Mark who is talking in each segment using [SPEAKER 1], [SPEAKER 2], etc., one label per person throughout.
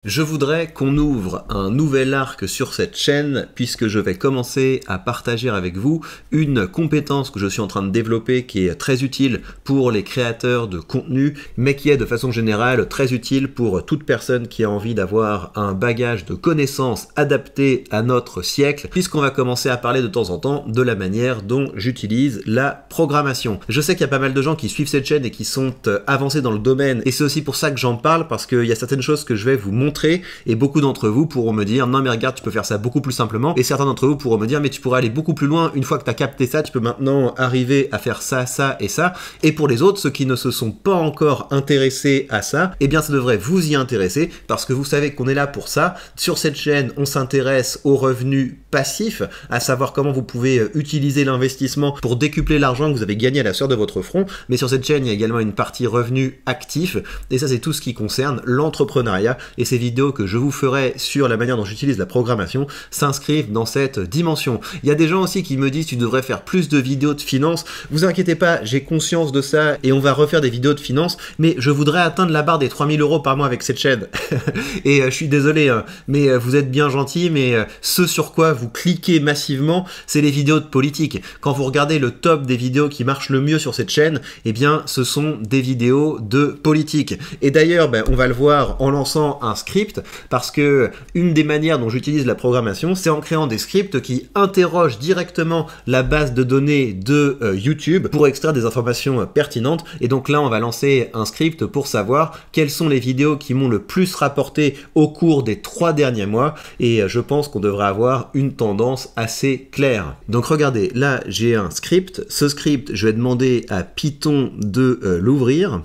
[SPEAKER 1] Je voudrais qu'on ouvre un nouvel arc sur cette chaîne puisque je vais commencer à partager avec vous une compétence que je suis en train de développer qui est très utile pour les créateurs de contenu mais qui est de façon générale très utile pour toute personne qui a envie d'avoir un bagage de connaissances adapté à notre siècle puisqu'on va commencer à parler de temps en temps de la manière dont j'utilise la programmation. Je sais qu'il y a pas mal de gens qui suivent cette chaîne et qui sont avancés dans le domaine et c'est aussi pour ça que j'en parle parce qu'il y a certaines choses que je vais vous montrer et beaucoup d'entre vous pourront me dire non mais regarde tu peux faire ça beaucoup plus simplement et certains d'entre vous pourront me dire mais tu pourrais aller beaucoup plus loin une fois que tu as capté ça, tu peux maintenant arriver à faire ça, ça et ça. Et pour les autres, ceux qui ne se sont pas encore intéressés à ça, eh bien ça devrait vous y intéresser parce que vous savez qu'on est là pour ça. Sur cette chaîne on s'intéresse aux revenus passifs, à savoir comment vous pouvez utiliser l'investissement pour décupler l'argent que vous avez gagné à la sueur de votre front, mais sur cette chaîne il y a également une partie revenus actifs et ça c'est tout ce qui concerne l'entrepreneuriat et ces vidéos que je vous ferai sur la manière dont j'utilise la programmation s'inscrivent dans cette dimension. Il y a des gens aussi qui me disent tu devrais faire plus de vidéos de finance. Vous inquiétez pas, j'ai conscience de ça et on va refaire des vidéos de finance, mais je voudrais atteindre la barre des 3000 € par mois avec cette chaîne. Et je suis désolé, hein, mais vous êtes bien gentil, mais ce sur quoi vous cliquez massivement, c'est les vidéos de politique. Quand vous regardez le top des vidéos qui marchent le mieux sur cette chaîne, eh bien ce sont des vidéos de politique. Et d'ailleurs, on va le voir en lançant un script, parce que une des manières dont j'utilise la programmation, c'est en créant des scripts qui interrogent directement la base de données de YouTube pour extraire des informations pertinentes. Et donc là, on va lancer un script pour savoir quelles sont les vidéos qui m'ont le plus rapporté au cours des 3 derniers mois. Et je pense qu'on devrait avoir une tendance assez claire. Donc regardez, là, j'ai un script. Ce script, je vais demander à Python de l'ouvrir.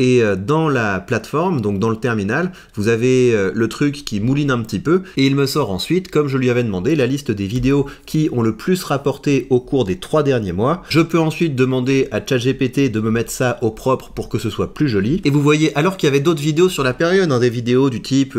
[SPEAKER 1] Et dans la plateforme, donc dans le terminal, vous avez le truc qui mouline un petit peu et il me sort ensuite, comme je lui avais demandé, la liste des vidéos qui ont le plus rapporté au cours des 3 derniers mois. Je peux ensuite demander à ChatGPT de me mettre ça au propre pour que ce soit plus joli. Et vous voyez, alors qu'il y avait d'autres vidéos sur la période, des vidéos du type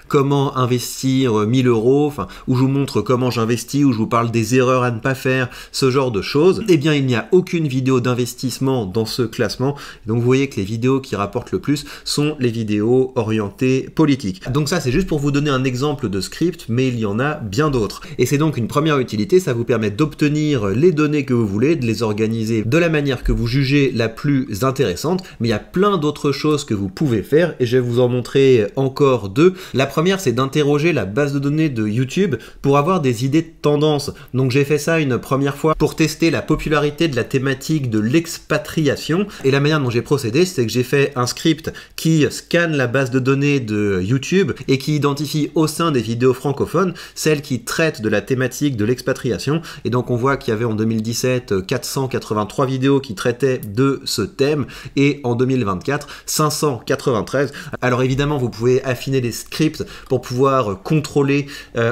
[SPEAKER 1] comment investir 1000 €, enfin, où je vous montre comment j'investis, où je vous parle des erreurs à ne pas faire, ce genre de choses, eh bien il n'y a aucune vidéo d'investissement dans ce classement. Donc vous voyez que les vidéos qui rapportent le plus sont les vidéos orientées politiques. Donc ça c'est juste pour vous donner un exemple de script, mais il y en a bien d'autres. Et c'est donc une première utilité, ça vous permet d'obtenir les données que vous voulez, de les organiser de la manière que vous jugez la plus intéressante, mais il y a plein d'autres choses que vous pouvez faire et je vais vous en montrer encore 2. La première c'est d'interroger la base de données de YouTube pour avoir des idées de tendance. Donc j'ai fait ça une première fois pour tester la popularité de la thématique de l'expatriation et la manière dont j'ai procédé c'est que j'ai fait un script qui scanne la base de données de YouTube et qui identifie au sein des vidéos francophones celles qui traitent de la thématique de l'expatriation. Et donc on voit qu'il y avait en 2017 483 vidéos qui traitaient de ce thème et en 2024 593. Alors évidemment vous pouvez affiner les scripts pour pouvoir contrôler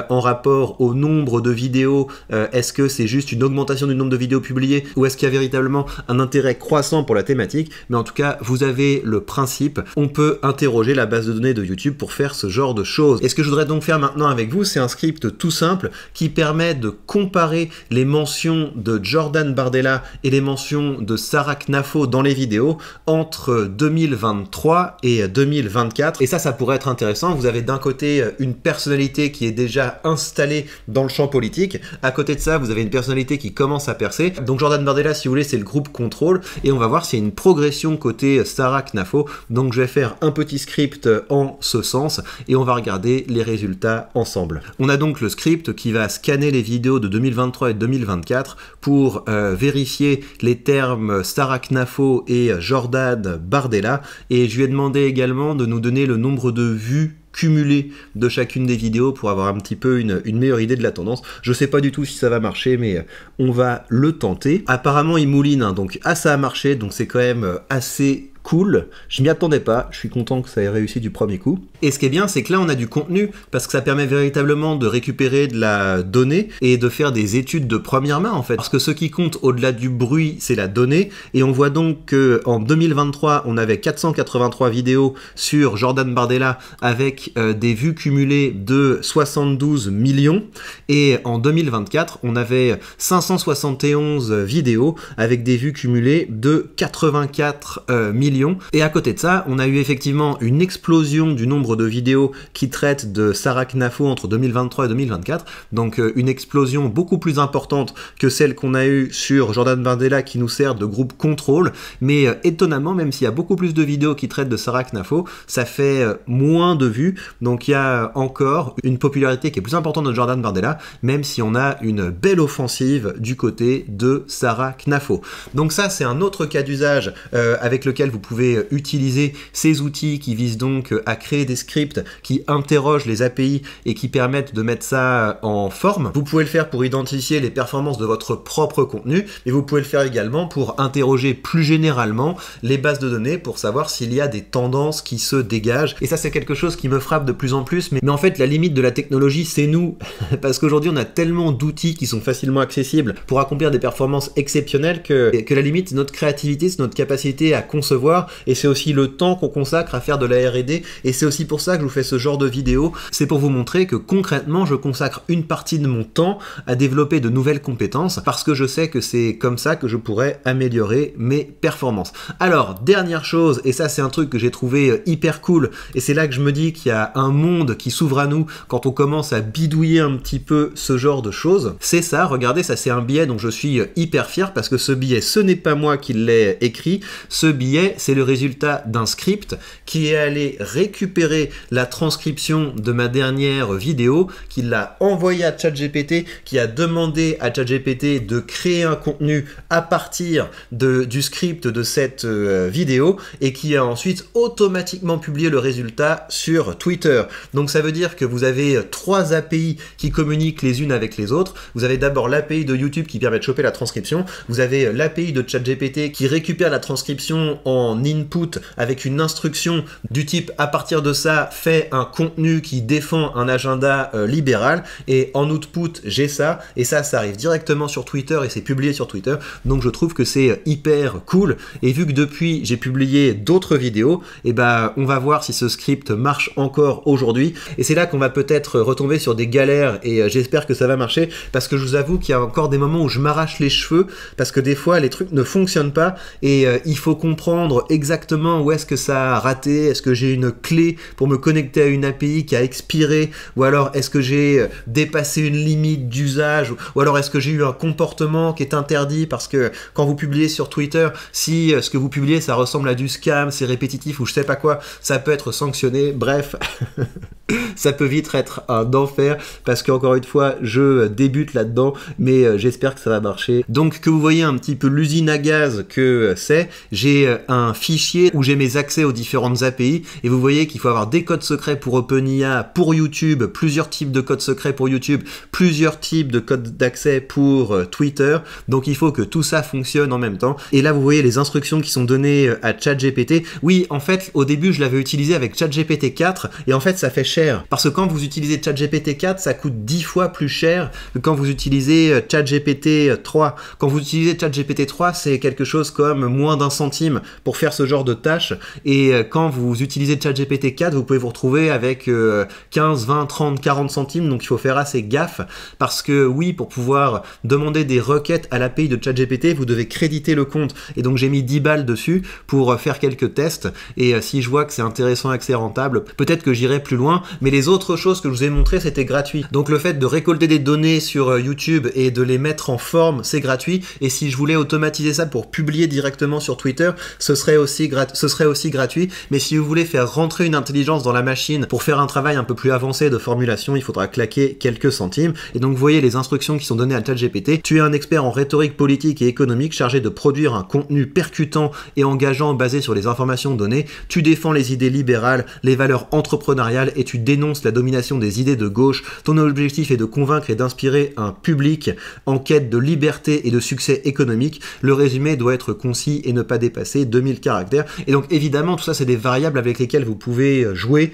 [SPEAKER 1] en rapport au nombre de vidéos, est-ce que c'est juste une augmentation du nombre de vidéos publiées ou est-ce qu'il y a véritablement un intérêt croissant pour la thématique. Mais en tout cas vous avez le principe, on peut interroger la base de données de YouTube pour faire ce genre de choses. Et ce que je voudrais donc faire maintenant avec vous, c'est un script tout simple qui permet de comparer les mentions de Jordan Bardella et les mentions de Sarah Knafo dans les vidéos entre 2023 et 2024. Et ça pourrait être intéressant. Vous avez d'un côté une personnalité qui est déjà installée dans le champ politique. À côté de ça, vous avez une personnalité qui commence à percer. Donc Jordan Bardella, si vous voulez, c'est le groupe Contrôle. Et on va voir s'il y a une progression côté Sarah Knafo. Donc je vais faire un petit script en ce sens et on va regarder les résultats ensemble. On a donc le script qui va scanner les vidéos de 2023 et 2024 pour vérifier les termes Sarah Knafo et Jordan Bardella et je lui ai demandé également de nous donner le nombre de vues cumulé de chacune des vidéos pour avoir un petit peu une meilleure idée de la tendance. Je sais pas du tout si ça va marcher, mais on va le tenter. Apparemment il mouline, donc ça a marché, donc c'est quand même assez cool. Je m'y attendais pas, je suis content que ça ait réussi du premier coup. Et ce qui est bien, c'est que là on a du contenu, parce que ça permet véritablement de récupérer de la donnée et de faire des études de première main en fait. Parce que ce qui compte au-delà du bruit, c'est la donnée. Et on voit donc qu'en 2023, on avait 483 vidéos sur Jordan Bardella avec des vues cumulées de 72 millions. Et en 2024, on avait 571 vidéos avec des vues cumulées de 84 millions. millions. Et à côté de ça, on a eu effectivement une explosion du nombre de vidéos qui traitent de Sarah Knafo entre 2023 et 2024. Donc une explosion beaucoup plus importante que celle qu'on a eue sur Jordan Bardella qui nous sert de groupe contrôle. Mais étonnamment, même s'il y a beaucoup plus de vidéos qui traitent de Sarah Knafo, ça fait moins de vues. Donc il y a encore une popularité qui est plus importante de Jordan Bardella, même si on a une belle offensive du côté de Sarah Knafo. Donc ça, c'est un autre cas d'usage avec lequel vous pouvez utiliser ces outils qui visent donc à créer des scripts qui interrogent les API et qui permettent de mettre ça en forme. Vous pouvez le faire pour identifier les performances de votre propre contenu, mais vous pouvez le faire également pour interroger plus généralement les bases de données pour savoir s'il y a des tendances qui se dégagent. Et ça, c'est quelque chose qui me frappe de plus en plus, mais en fait, la limite de la technologie, c'est nous. Parce qu'aujourd'hui, on a tellement d'outils qui sont facilement accessibles pour accomplir des performances exceptionnelles que la limite, c'est notre créativité, c'est notre capacité à concevoir, et c'est aussi le temps qu'on consacre à faire de la R&D, et c'est aussi pour ça que je vous fais ce genre de vidéo. C'est pour vous montrer que concrètement, je consacre une partie de mon temps à développer de nouvelles compétences, parce que je sais que c'est comme ça que je pourrais améliorer mes performances. Alors, dernière chose, et ça c'est un truc que j'ai trouvé hyper cool, et c'est là que je me dis qu'il y a un monde qui s'ouvre à nous quand on commence à bidouiller un petit peu ce genre de choses, c'est ça. Regardez, ça c'est un billet dont je suis hyper fier, parce que ce billet, ce n'est pas moi qui l'ai écrit, ce billet c'est le résultat d'un script qui est allé récupérer la transcription de ma dernière vidéo, qui l'a envoyé à ChatGPT, qui a demandé à ChatGPT de créer un contenu à partir du script de cette vidéo, et qui a ensuite automatiquement publié le résultat sur Twitter. Donc ça veut dire que vous avez 3 API qui communiquent les unes avec les autres. Vous avez d'abord l'API de YouTube qui permet de choper la transcription, vous avez l'API de ChatGPT qui récupère la transcription en input avec une instruction du type à partir de ça, fais un contenu qui défend un agenda libéral, et en output j'ai ça, et ça arrive directement sur Twitter et c'est publié sur Twitter. Donc je trouve que c'est hyper cool, et vu que depuis j'ai publié d'autres vidéos, et ben on va voir si ce script marche encore aujourd'hui, et c'est là qu'on va peut-être retomber sur des galères, et j'espère que ça va marcher, parce que je vous avoue qu'il y a encore des moments où je m'arrache les cheveux, parce que des fois les trucs ne fonctionnent pas, et il faut comprendre exactement où est-ce que ça a raté. Est-ce que j'ai une clé pour me connecter à une API qui a expiré, ou alors est-ce que j'ai dépassé une limite d'usage, ou alors est-ce que j'ai eu un comportement qui est interdit, parce que quand vous publiez sur Twitter, si ce que vous publiez ça ressemble à du scam, c'est répétitif ou je sais pas quoi, ça peut être sanctionné. Bref, ça peut vite être un enfer, parce qu'encore une fois je débute là-dedans, mais j'espère que ça va marcher. Donc que vous voyez un petit peu l'usine à gaz que c'est, j'ai un fichier où j'ai mes accès aux différentes API, et vous voyez qu'il faut avoir des codes secrets pour OpenIA, pour YouTube, plusieurs types de codes secrets pour YouTube, plusieurs types de codes d'accès pour Twitter. Donc il faut que tout ça fonctionne en même temps. Et là vous voyez les instructions qui sont données à ChatGPT. Oui, en fait au début je l'avais utilisé avec ChatGPT 4, et en fait ça fait cher, parce que quand vous utilisez ChatGPT 4 ça coûte 10 fois plus cher que quand vous utilisez ChatGPT 3. Quand vous utilisez ChatGPT 3 c'est quelque chose comme moins d'1 centime pour faire ce genre de tâches, et quand vous utilisez ChatGPT 4 vous pouvez vous retrouver avec 15, 20, 30, 40 centimes. Donc il faut faire assez gaffe, parce que oui, pour pouvoir demander des requêtes à l'API de ChatGPT vous devez créditer le compte, et donc j'ai mis 10 balles dessus pour faire quelques tests, et si je vois que c'est intéressant et que c'est rentable, peut-être que j'irai plus loin. Mais les autres choses que je vous ai montrées c'était gratuit. Donc le fait de récolter des données sur YouTube et de les mettre en forme, c'est gratuit, et si je voulais automatiser ça pour publier directement sur Twitter, ce serait aussi gratuit. Mais si vous voulez faire rentrer une intelligence dans la machine pour faire un travail un peu plus avancé de formulation, il faudra claquer quelques centimes. Et donc vous voyez les instructions qui sont données à ChatGPT. Tu es un expert en rhétorique politique et économique chargé de produire un contenu percutant et engageant basé sur les informations données. Tu défends les idées libérales, les valeurs entrepreneuriales, et tu dénonces la domination des idées de gauche. Ton objectif est de convaincre et d'inspirer un public en quête de liberté et de succès économique. Le résumé doit être concis et ne pas dépasser 2000 caractères. Et donc évidemment tout ça c'est des variables avec lesquelles vous pouvez jouer,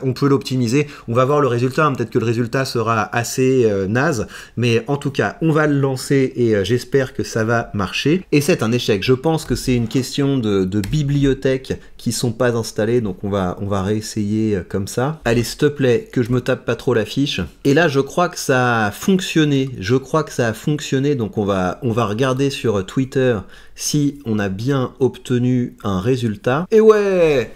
[SPEAKER 1] on peut l'optimiser, on va voir le résultat, hein. Peut-être que le résultat sera assez naze, mais en tout cas on va le lancer, et j'espère que ça va marcher. Et c'est un échec, je pense que c'est une question de bibliothèques qui sont pas installées, donc on va réessayer comme ça. Allez, s'il te plaît, que je me tape pas trop la fiche. Et là, je crois que ça a fonctionné. Donc on va regarder sur Twitter si on a bien obtenu un résultat. Et ouais!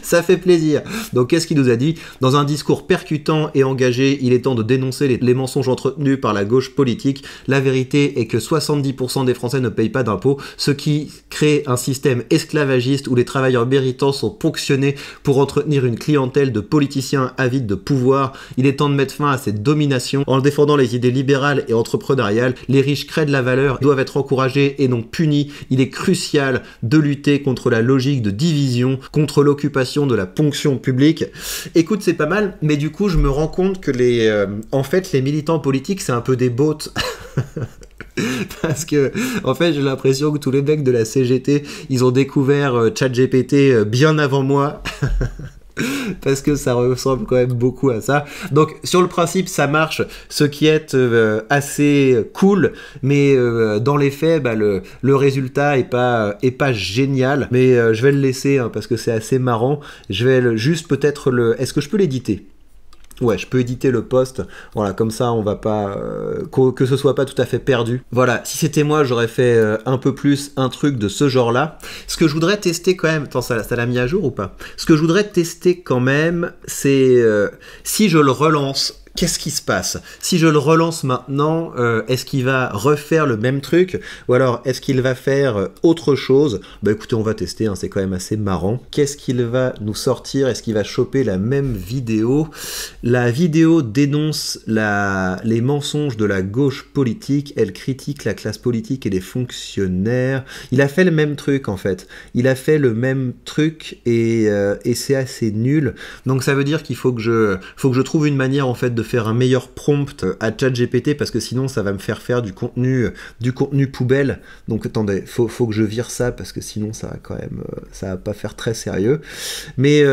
[SPEAKER 1] Ça fait plaisir. Donc qu'est-ce qu'il nous a dit? Dans un discours percutant et engagé, il est temps de dénoncer les mensonges entretenus par la gauche politique. La vérité est que 70% des Français ne payent pas d'impôts, ce qui crée un système esclavagiste où les travailleurs méritants sont ponctionnés pour entretenir une clientèle de politiciens avides de pouvoir. Il est temps de mettre fin à cette domination en défendant les idées libérales et entrepreneuriales. Les riches créent de la valeur, doivent être encouragés et non punis. Il est crucial de lutter contre la logique de division, contre l'occupation de la ponction publique. Écoute, c'est pas mal, mais du coup, je me rends compte que en fait, les militants politiques, c'est un peu des bots. Parce que, en fait, j'ai l'impression que tous les mecs de la CGT, ils ont découvert ChatGPT bien avant moi. Parce que ça ressemble quand même beaucoup à ça. Donc sur le principe ça marche, ce qui est assez cool, mais dans les faits le résultat est pas génial, mais je vais le laisser hein, parce que c'est assez marrant. Je vais juste peut-être est-ce que je peux l'éditer? Ouais, je peux éditer le post, voilà, comme ça on va pas que ce soit pas tout à fait perdu. Voilà, si c'était moi, j'aurais fait un peu plus un truc de ce genre-là. Ce que je voudrais tester quand même, attends, ça l'a mis à jour ou pas? Ce que je voudrais tester quand même, c'est si je le relance. Qu'est-ce qui se passe? Si je le relance maintenant, est-ce qu'il va refaire le même truc? Ou alors, est-ce qu'il va faire autre chose? Bah écoutez, on va tester, hein, c'est quand même assez marrant. Qu'est-ce qu'il va nous sortir? Est-ce qu'il va choper la même vidéo? La vidéo dénonce les mensonges de la gauche politique, elle critique la classe politique et les fonctionnaires. Il a fait le même truc en fait. Il a fait le même truc et c'est assez nul. Donc ça veut dire qu'il faut que je trouve une manière en fait de faire un meilleur prompt à ChatGPT parce que sinon ça va me faire du contenu poubelle. Donc attendez, faut que je vire ça parce que sinon ça va quand même ça va pas faire très sérieux. Mais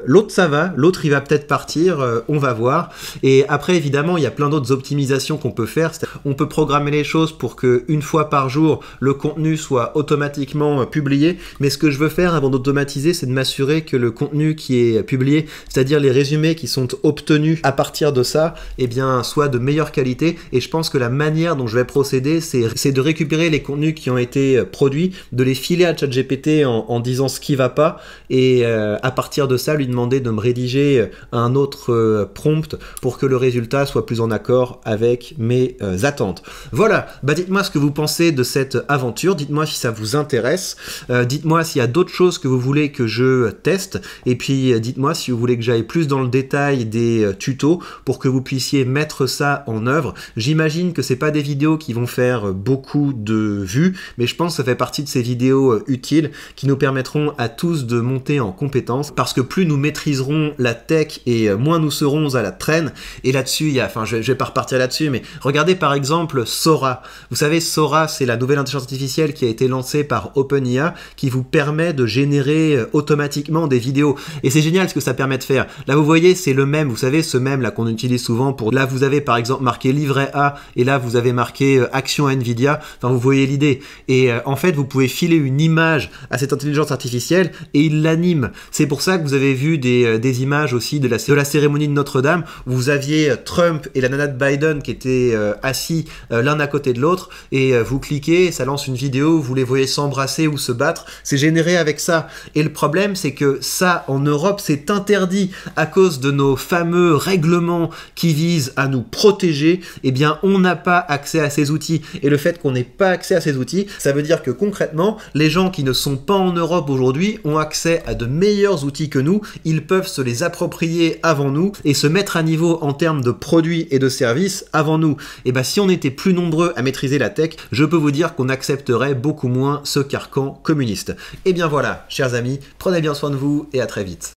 [SPEAKER 1] l'autre ça va, l'autre il va peut-être partir, on va voir. Et après évidemment il y a plein d'autres optimisations qu'on peut faire. On peut programmer les choses pour que une fois par jour le contenu soit automatiquement publié. Mais ce que je veux faire avant d'automatiser, c'est de m'assurer que le contenu qui est publié, c'est-à-dire les résumés qui sont obtenus à partir de ça, eh bien, soit de meilleure qualité. Et je pense que la manière dont je vais procéder, c'est de récupérer les contenus qui ont été produits, de les filer à ChatGPT en disant ce qui va pas, et à partir de ça, lui demander de me rédiger un autre prompt pour que le résultat soit plus en accord avec mes attentes. Voilà, bah dites-moi ce que vous pensez de cette aventure, dites-moi si ça vous intéresse, dites-moi s'il y a d'autres choses que vous voulez que je teste, et puis dites-moi si vous voulez que j'aille plus dans le détail des tutos pour que vous puissiez mettre ça en œuvre. J'imagine que c'est pas des vidéos qui vont faire beaucoup de vues, mais je pense que ça fait partie de ces vidéos utiles qui nous permettront à tous de monter en compétences, parce que plus nous maîtriserons la tech et moins nous serons à la traîne. Et là-dessus, je vais pas repartir là-dessus, mais regardez par exemple Sora. Vous savez, Sora, c'est la nouvelle intelligence artificielle qui a été lancée par OpenIA, qui vous permet de générer automatiquement des vidéos. Et c'est génial ce que ça permet de faire. Là, vous voyez, c'est le mème, vous savez, ce mème là qu'on utilise souvent pour... Là, vous avez par exemple marqué livret A, et là, vous avez marqué action Nvidia. Enfin, vous voyez l'idée. Et en fait, vous pouvez filer une image à cette intelligence artificielle et il l'anime. C'est pour ça que vous avez vu des images aussi de la cérémonie de Notre-Dame, où vous aviez Trump et la nana de Biden qui étaient assis l'un à côté de l'autre, et vous cliquez, ça lance une vidéo où vous les voyez s'embrasser ou se battre. C'est généré avec ça. Et le problème, c'est que ça, en Europe, c'est interdit à cause de nos fameux règlements qui visent à nous protéger. Eh bien, on n'a pas accès à ces outils. Et le fait qu'on n'ait pas accès à ces outils, ça veut dire que concrètement, les gens qui ne sont pas en Europe aujourd'hui ont accès à de meilleurs outils que nous. Ils peuvent se les approprier avant nous et se mettre à niveau en termes de produits et de services avant nous. Et bien, si on était plus nombreux à maîtriser la tech, je peux vous dire qu'on accepterait beaucoup moins ce carcan communiste. Et bien voilà, chers amis, prenez bien soin de vous et à très vite.